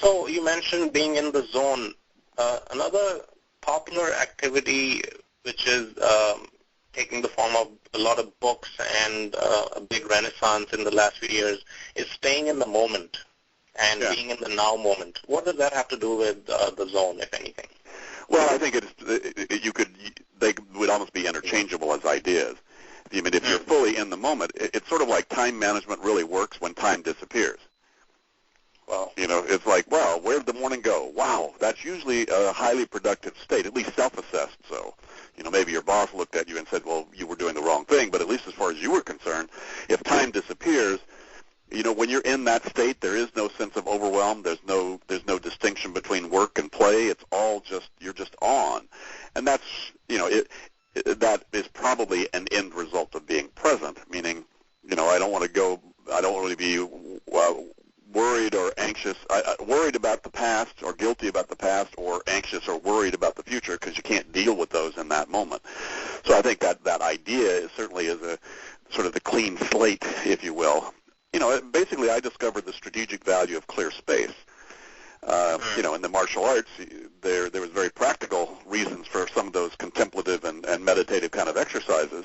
So you mentioned being in the zone. Another popular activity, which is taking the form of a lot of books and a big renaissance in the last few years, is staying in the moment and being in the now moment. What does that have to do with the zone, if anything? Well, I think they would almost be interchangeable as ideas. I mean, if you're fully in the moment, it's sort of like time management really works when time disappears. Well, It's like, wow, where'd the morning go? Wow, that's usually a highly productive state, at least self-assessed. So, maybe your boss looked at you and said, well, you were doing the wrong thing, but at least as far as you were concerned, if time disappears, when you're in that state, there is no sense of overwhelm. There's no distinction between work and play. It's all you're just on. And that's, that is probably an end result of being present, meaning, I don't want to be worried or anxious, worried about the past or guilty about the past or anxious or worried about the future because you can't deal with those in that moment. So I think that idea certainly is a sort of the clean slate, if you will. Basically I discovered the strategic value of clear space. In the martial arts, there was very practical reasons for some of those contemplative and meditative kind of exercises.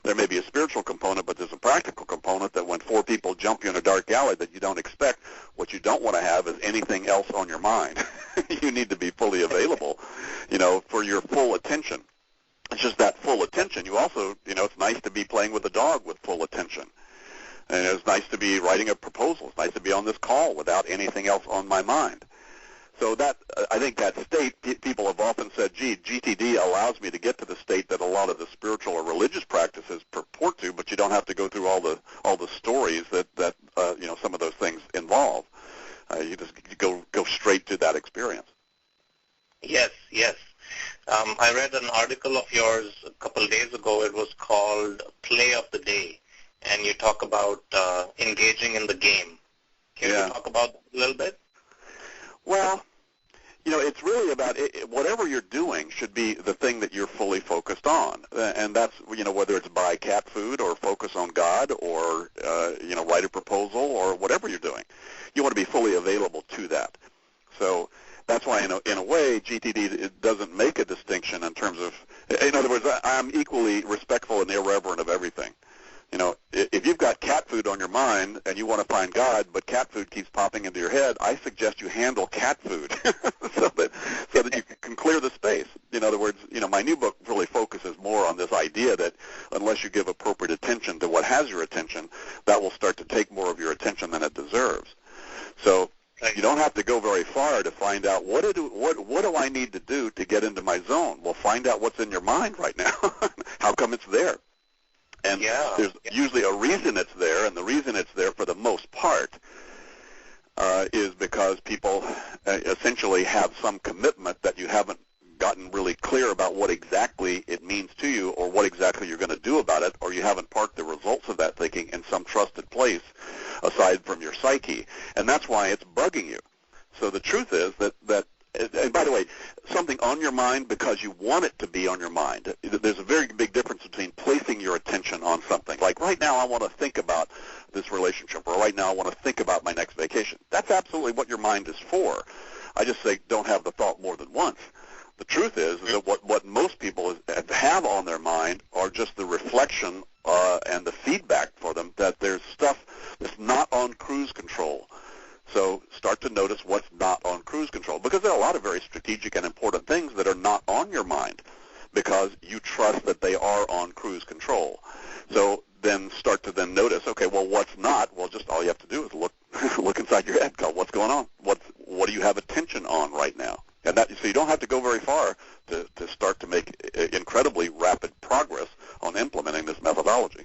There may be a spiritual component, but there's a practical component that when four people jump you in a dark alley that you don't expect, what you don't want to have is anything else on your mind. You need to be fully available, for your full attention. It's just that full attention. You also, it's nice to be playing with a dog with full attention. And it's nice to be writing a proposal. It's nice to be on this call without anything else on my mind. So I think that state, people have often said, gee, GTD allows me to get to the state that a lot of the spiritual or religious practices purport to, but you don't have to go through all the stories that some of those things involve. You just go straight to that experience. Yes. I read an article of yours a couple of days ago. It was called Play of the Day, and you talk about engaging in the game. Can you talk about that a little bit? Well, it's really about whatever you're doing should be the thing that you're fully focused on. And that's, whether it's buy cat food or focus on God or, write a proposal or whatever you're doing. You want to be fully available to that. So that's why, in a way, GTD doesn't make a distinction in terms of, in other words, I'm equally respectful and irreverent of everything. If you've got cat food on your mind and you want to find God, but cat food keeps popping into your head, I suggest you handle cat food so that you can clear the space. In other words, my new book really focuses more on this idea that unless you give appropriate attention to what has your attention, that will start to take more of your attention than it deserves. So you don't have to go very far to find out what do I need to do to get into my zone. Well, find out what's in your mind right now. How come it's there? And there's usually a reason it's there, and the reason it's there for the most part is because people essentially have some commitment that you haven't gotten really clear about what exactly it means to you or what exactly you're going to do about it, or you haven't parked the results of that thinking in some trusted place aside from your psyche. And that's why it's bugging you. So the truth is that and by the way, something on your mind because you want it to be on your mind. There's a very big difference between placing your attention on something. Like right now I want to think about this relationship, or right now I want to think about my next vacation. That's absolutely what your mind is for. I just say don't have the thought more than once. The truth is that what most people have on their mind are just the reflection and the feedback for them that there's stuff that's not on cruise control. So start to notice what's not on cruise control, because there are a lot of very strategic and important things that are not on your mind because you trust that they are on cruise control. So then start to then notice, okay, well, what's not? Well, just all you have to do is look inside your head. Go, what's going on? What do you have attention on right now? And so you don't have to go very far to start to make incredibly rapid progress on implementing this methodology.